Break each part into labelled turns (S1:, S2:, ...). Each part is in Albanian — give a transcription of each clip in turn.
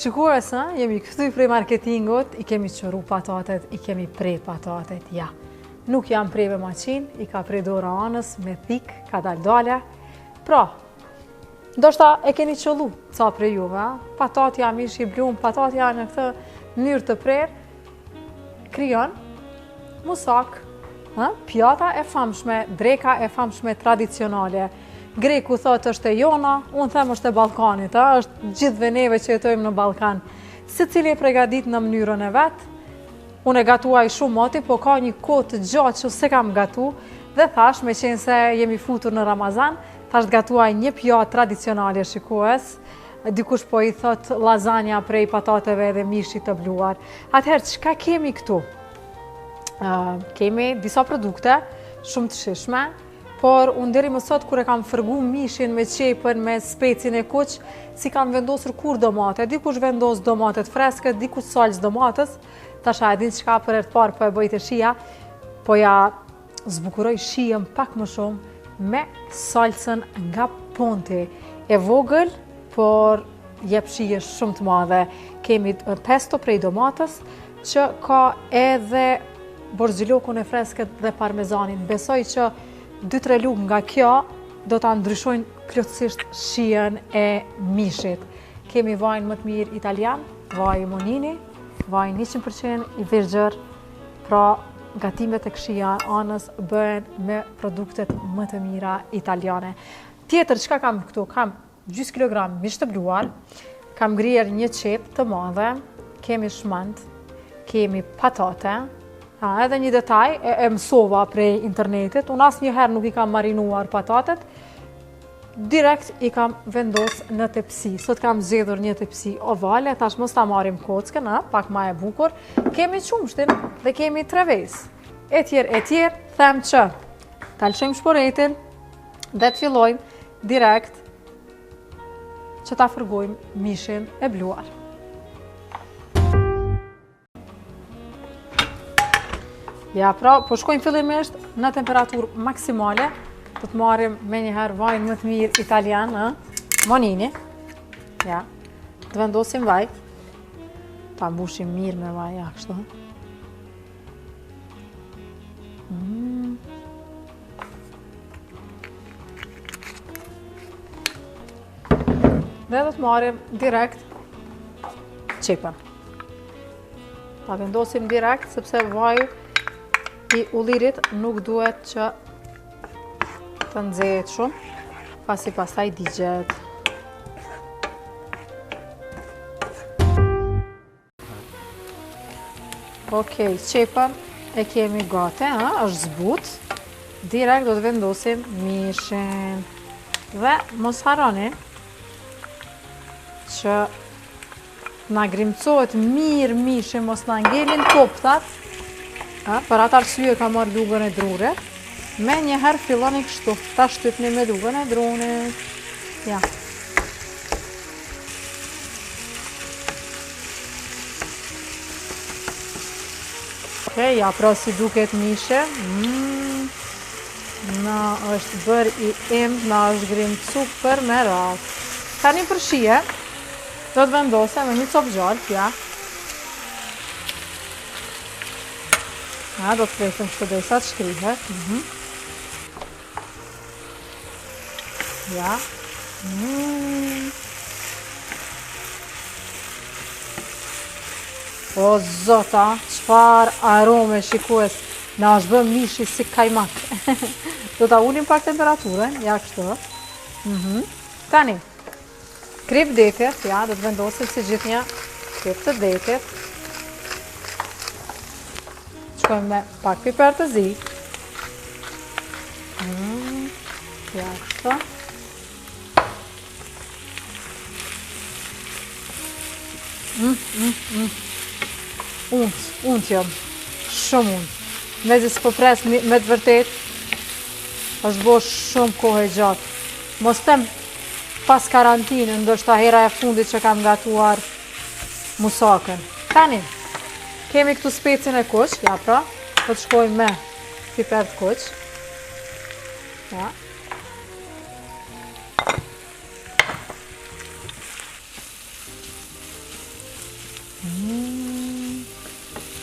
S1: Shikues, jemi këthy prej marketingut, i kemi qëru patatet, i kemi prej patatet, ja. Nuk jam prej me maqin, i ka prej dora anës, me thik, ka dal-dale. Pra, ndoshta e keni qëllu, ca prej juve, patatja mish i blum, patatja në këtë mënyrë të prerë, krijon musak, pjata e famshme, dreka e famshme tradicionale. Greku thot është e jona, unë them është e Ballkanit, është gjithve neve që jetojmë në Ballkan. Secili e përgatit në mënyrën e vet. Unë e gatuaj shumë moti, po ka një kohë të gjatë që se kam gatu dhe thash, me qenë se jemi futur në Ramazan, thash gatuaj një pjatë tradicionale, shikues. Dikush po i thot lasagna prej patateve dhe mishit të bluar. Atëherë, çka kemi këtu? Kemi disa produkte shumë të shishme, por unë deri më sot kur e kam fërgu mishin me qepën, me specin e kuq, si kam vendosur kur domate. Dikush vendos domatet freskët, dikush salcë domatës. Tasha e din çka për herë të parë po e bëj të shija, po ja zbukuroj shijen pak më shumë me salcën nga Ponti. E vogël, por jep shije shumë të madhe. Kemi pesto prej domatës, që ka edhe borxhilokun e freskët dhe parmezanin. Besoj që 2-3 lugë nga kjo do ta ndryshojnë plotësisht shijen e mishit. Kemi vajin më të mirë italian, vaj Monini, vajin 100% i virgjër, pra gatimet e kshija anës bëhen me produktet më të mira italiane. Tjetër, çka kam këtu? Kam gjys kilogram mish të bluar, kam grier një qep të madhe, kemi shmend, kemi patate. Edhe një detaj, e mësova prej internetit, unë asnjëherë nuk i kam marinuar patatet, direkt i kam vendos në tepsi. Sot kam zgjedhur një tepsi ovale, tash mos ta marrim kockën, pak ma e bukur. Kemi qumshtin dhe kemi treves. Etjer, them që ta lëshojmë shporetin dhe të fillojmë direkt që ta fërgojmë mishin e bluar. Ja, pra, po shkojmë fillimisht në temperaturë maksimale, do të marrim me njëherë vajin më të mirë italian, Monini. Ja, të vendosim vaj, ta mbushim mirë me vaj, ja, kështu. Dhe do të marrim direkt qepën. Ta vendosim direkt, sepse vaj i ullirit nuk duhet që të nxehet shumë, pasi pastaj digjet. Okej, qepën e kemi gati, është zbut. Direkt do të vendosim mishin. Dhe mos harroni që na grimcohet mirë mishin, mos na ngelin koptat. Për atë arsye ka marrë lugën e drurit. Me njëherë filloni kështu, ta shtypni me lugën e drunit. Ja. Okej, ja, pra si duket mishe. Na është bërë i imb, na është grimcu për me ratë. Tani për shije, do të vendose me një copë gjallë, ja. Do të presim që dhe sa të shkrihet. Ja. O zota, qfar arome, shikues, na është bë mishi si kajmak. Do ta ulim pak temperaturën, ja kështu. Tani, krip detit, ja, do të vendosim si gjithnjë krip të detit. Shkojmë me pak piper të zi. Ja, kështu. Unë jam shumë unë. Mezi s'po pres me të vërtet, është bo shumë kohë e gjatë. Mos tem pas karantinë, ndoshta hera e fundit që kam gatuar musakën. Tani, kemi këtu specin e kuq, ja pra, do të shkojmë me piper të kuq. Ja.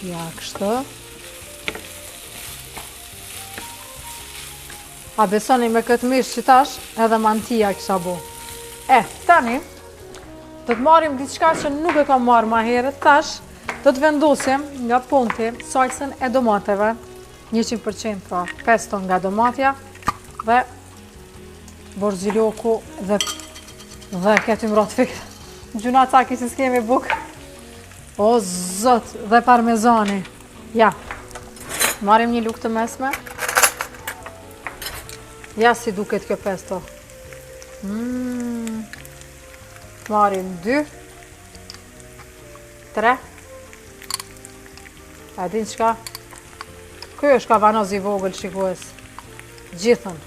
S1: Ja, kështu. A besoni me këtë mish që tash, edhe mantia kisha bo. Tani, do të marim diçka që nuk e kam marrë ma herët, tash, do të vendosim nga ponti salsën e domateve, 100% pra pesto nga domatja, dhe borziloku dhe këtë imrat fikë. Gjuna caki si s'kemi buk. O zot, dhe parmezani. Ja, marim një lukë të mesme. Ja si duket kjo pesto. Marim 2, 3. A din qka? Kjo është kavanoz i vogël shikues. Gjithën.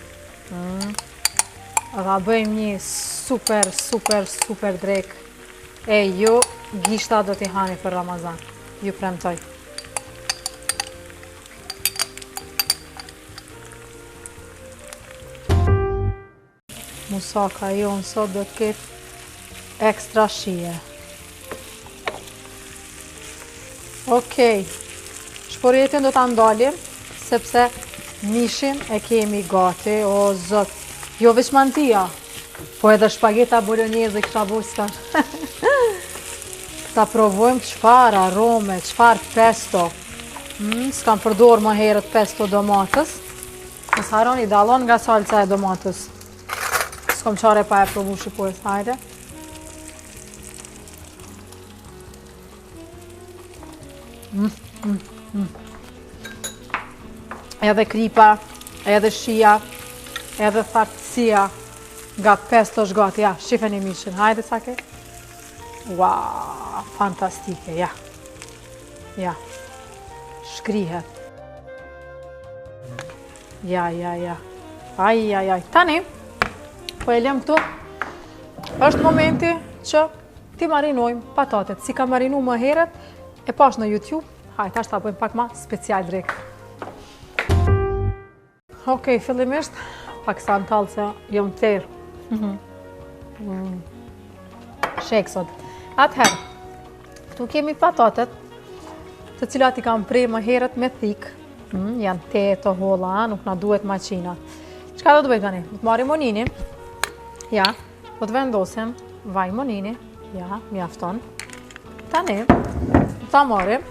S1: Dha bëjmë një super drek. Ju gishta do t'i hani për Ramazan. Ju premtoj. Musaka jonë sot do t'ketë ekstra shije. Okej. Shpërjetin do t'a ndalim, sepse mishin e kemi gati, o zot. Jo veç mantia, po edhe shpageta bolognese kisha bo s'ka. Ta provojmë qfar arome, qfar pesto. S'kam përdor më herët pesto domatës. Nësë haroni dalon nga salca e domatës. S'kom qare pa e provu shikues, hajde. Edhe kripa, edhe shia, edhe thartësia nga pesto shgati. Ja, shifeni mishin, hajde sake. Wow, fantastike, ja. Ja, shkrihet. Ja. Aj. Tani, po e lem këtu, është momenti që ti marinojmë patatet. Si ka marinu më heret, e pash në YouTube, hajde, tash ta bëjmë pak ma special drek. Okej, fillimisht, pak sa në talë se jom tërë. Shek sot. Atëherë, këtu kemi patatet, të cilat i kam prej më heret me thikë. Janë te të holla, nuk na duhet maqina. Qka do të bëjmë tani? Do të marim moninin. Ja, do të vendosim vaj monini. Ja, mjafton. Tani, do ta marim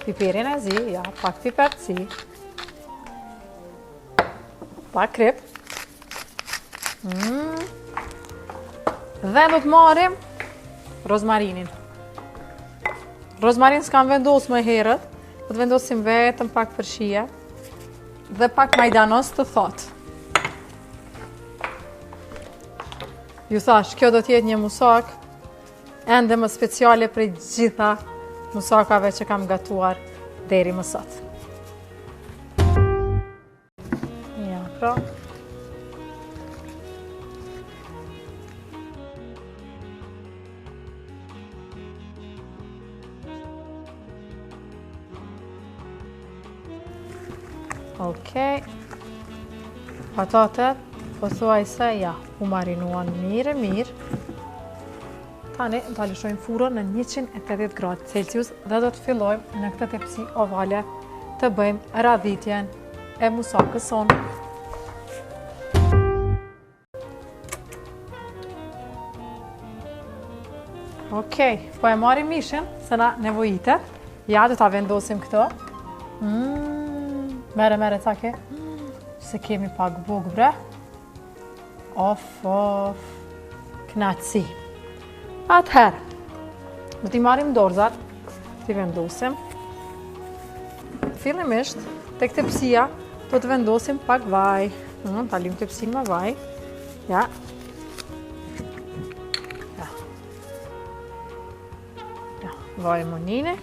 S1: piperin e zi, ja, pak piperci. Pak krip. Dhe do të marim rozmarinin. Rozmarin s'kam vendos më herët. Do të vendosim vetëm pak përshia dhe pak majdanos të thotë. Ju thash, kjo do t'jetë një musak ende më speciale për gjitha musakave që kam gatuar deri më sot. Ja, pra. Okej. Patatet, po thuaj se ja, u marinuan mirë. Tani, ta lëshojmë furën në 180 gradë Celsius dhe do të fillojmë në këtë tepsi ovale të bëjmë radhitjen e musakës sonë. Okej, po e marim mishin, se na nevojitet. Ja, do ta vendosim këto. Mere, cake. Se kemi pak buk, bre. Of. Knatësi. Atëherë, do t'i marim dorzat, t'i vendosim. Fillimisht, tek tepsia, do të vendosim pak vaj. Ta lim tepsin me vaj. Ja. Vaj monine.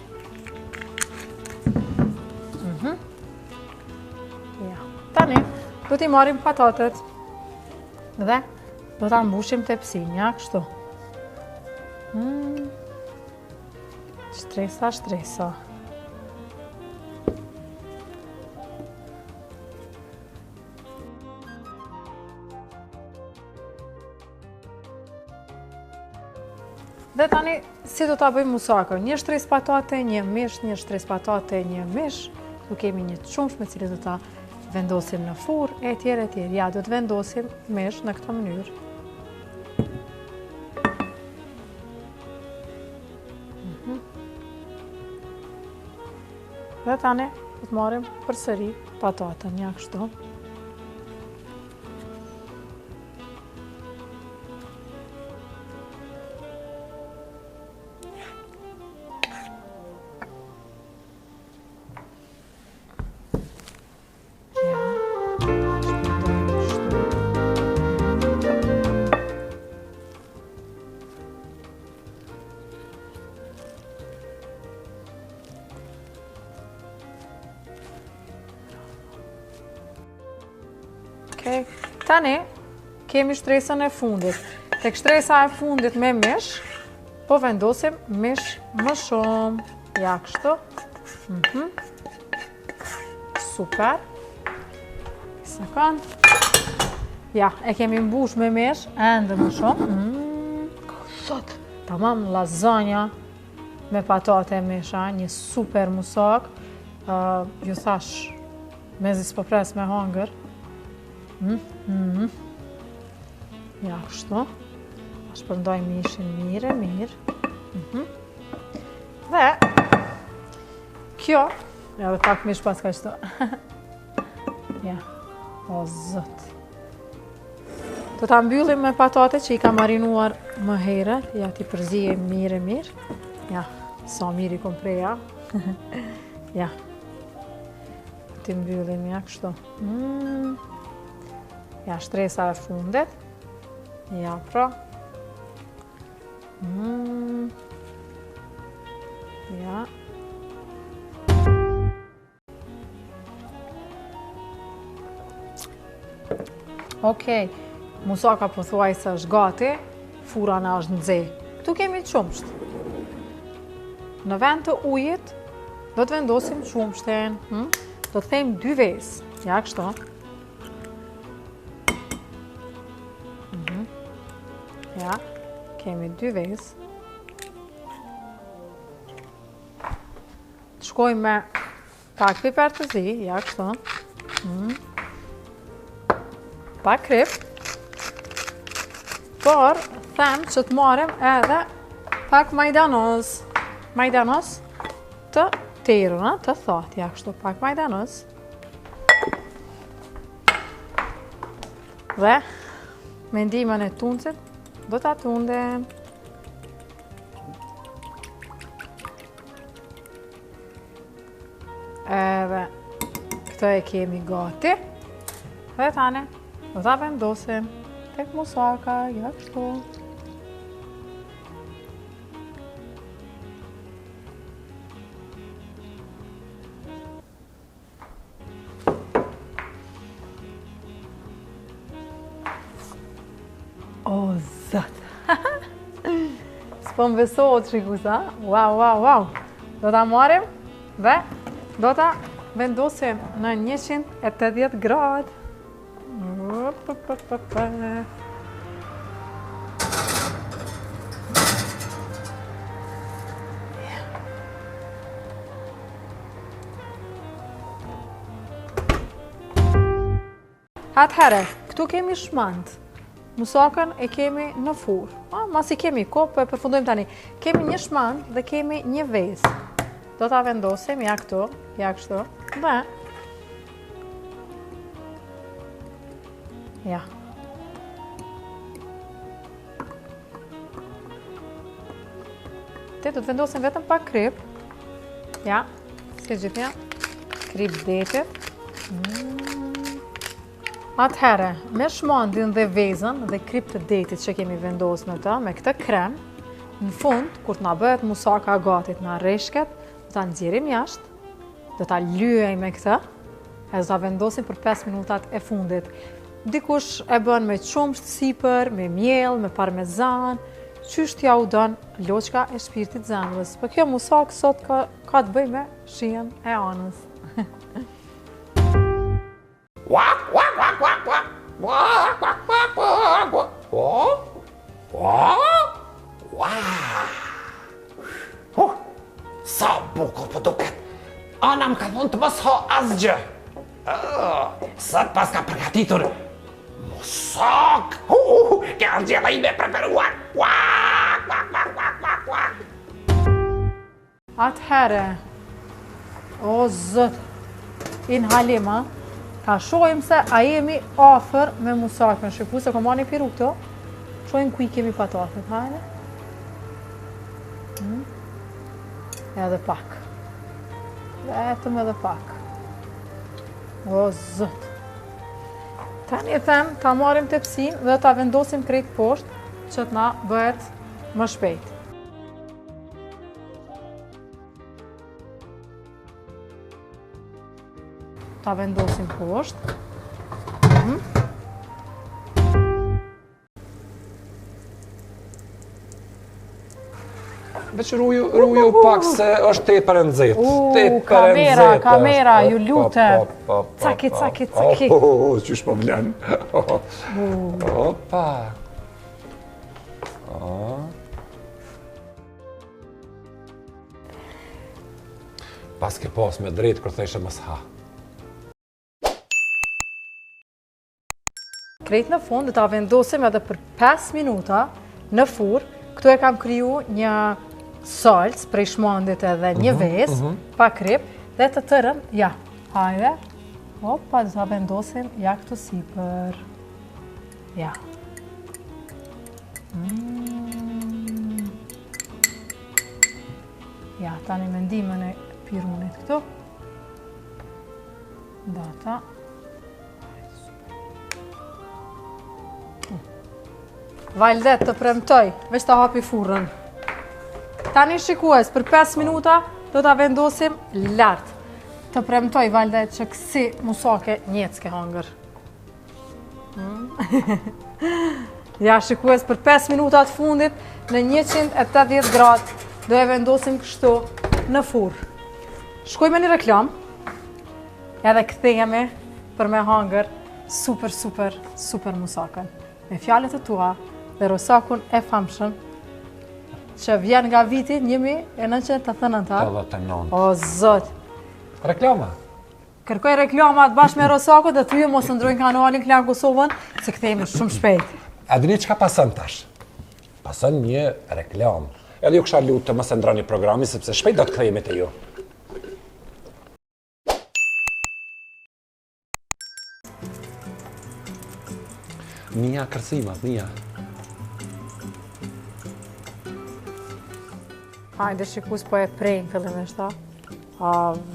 S1: Tani, do t'i marim patatet dhe do t'a mbushim tepsin, ja, kështu. Shtresa. Dhe tani, si do t'a bëjmë musakën? Një shtresë patate, një mish, një shtresë patate, një mish. Tu kemi një qumsh me cilë do t'a vendosim në furr, e tjerë. Ja, do të vendosim mish në këtë mënyrë. Dhe tani, do të marrim përsëri patatën, ja kështu. Tani, kemi shtresën e fundit. Tek shtresa e fundit me mish, po vendosim mish më shumë. Ja, kështu. Super. Sekond. Ja, e kemi mbush me mish, ende më shumë. Sot. Tamam, lasagna me patate e misha, një super musak. Ju thash, mezi s'po pres me hangër. Ja, kështu. Shpërndoj mishin mirë. Dhe kjo, ja dhe pak mish pas ka qëto. Ja, o zot. Do ta mbyllim me patate që i ka marinuar më herët. Ja, ti përzije mirë. Ja, sa mirë i kom preja. Ja. Ti mbyllim, ja, kështu. Ja, shtresa e fundit. Ja, pra. Ja. Okej, musaka po thuaj se është gati, fura na është nxehtë. Këtu kemi qumsht. Në vend të ujit, do të vendosim qumshtin. Do të thejmë 2 vezë. Ja, kështu. Ja, kemi 2 vezë. Shkojmë me pak piper të zi, ja, kështu. Pak krip. Por, them që të marim edhe pak majdanoz. Majdanoz të terun, të thot, ja, kështu, pak majdanoz. Dhe, me ndihmën e tuncit, do ta tundem. Edhe këtë e kemi gati. Dhe tani do ta vendosim tek musaka, ja, kështu. O, zot! S'po m'besohet shikusa. Wow! Do ta marrim dhe do ta vendosim në 180 gradë. Atëherë, këtu kemi shmand. Musakën e kemi në furr. Masi kemi kohë, po e përfundojmë tani. Kemi një shmand dhe kemi një vezë. Do ta vendosim, ja këtu, ja kështu. Dhe ja. Do të vendosim vetëm pak krip. Ja, si gjithnjë. Krip detit. Atëherë, me shmandin dhe vezën dhe krip të detit që kemi vendosur në të, me këtë krem, në fund, kur të na bëhet musaka gati, na rreshket, do ta nxjerrim jashtë, do ta lyejmë me këtë, e do ta vendosim për 5 minutat e fundit. Dikush e bën me qumsht sipër, me miell, me parmezan, qysh t'ja u don loçka e shpirtit zemrës. Po kjo musak sot ka të bëjë me shijen e anës.
S2: Wow! po duket. Ana më ka thonë të mos ha asgjë. Sot pas ka përgatitur musak. Kjo është gjella ime e preferuar.
S1: Atëhere, o zët, inhalim, ka shojmë se a jemi afer me musakën. Shiku se kom ani piru këto, shojmë kuj kemi patatet, hajde. Edhe pak. Vetëm edhe pak. O zët. Tani e them, ta marim tepsin dhe ta vendosim krejt poshtë që të na bëhet më shpejt. Ta vendosim poshtë.
S2: Veç ruju pak se është tepër e nxehtë.
S1: Kamera, ju lutem. Caki.
S2: Qysh po vlen. Opa. Pas ke pas me drejt kur theshe mos ha.
S1: Krejt në fund, dhe ta vendosim edhe për 5 minuta në furr. Këtu e kam kriju një salcë prej shmandit edhe një vezë, pa krip, dhe të tërën, ja, hajde. Opa, dhe ta vendosim, ja këtu sipër. Ja. Ja, tani mendimin e pirunit këtu. Data. Valdet të premtoj, veç ta hapi furrën. Tani shikues, për 5 minuta do ta vendosim lart. Të premtoj Valdet që kësi musake njec ke hangër. Ja shikues, për 5 minuta të fundit në 180 gradë do e vendosim kështu në furr. Shkoj me një reklam, edhe kthehemi për me hangër super musakën. Me fjalët e tua dhe rosakun e famshëm që vjen nga viti 1989. O zot!
S2: Reklama?
S1: Kërkoj reklamat bashkë me rosakun dhe ty mos ndrojnë kanalin Klan Kosovën se kthehemi shumë shpejt.
S2: A dini çka pason tash? Pason një reklam. Edhe ju kisha lutë të mos e ndroni programin sepse shpejt do të kthehemi te ju. Mia kërcimat, Mia.
S1: Hajde shikus po e prejnë fillimisht, ta. Va.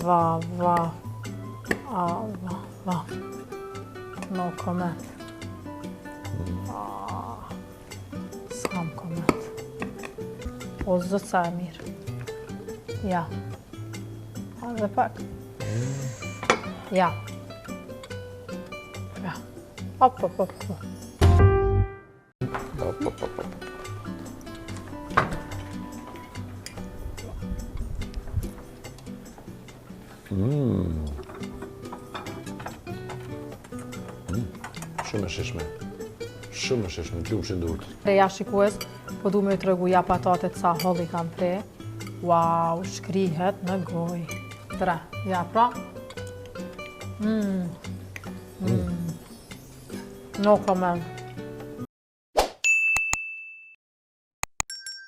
S1: No comment. S'kam comment. O zot sa e mirë. Ja. Hajde pak. Ja. Ja. Hop.
S2: Shumë e shishme, t'lumë shindurët.
S1: Ja shikues, po du me të regu ja patatet sa holli kam pre. Wow, shkrihet në goj. Tre, ja pra. No comment.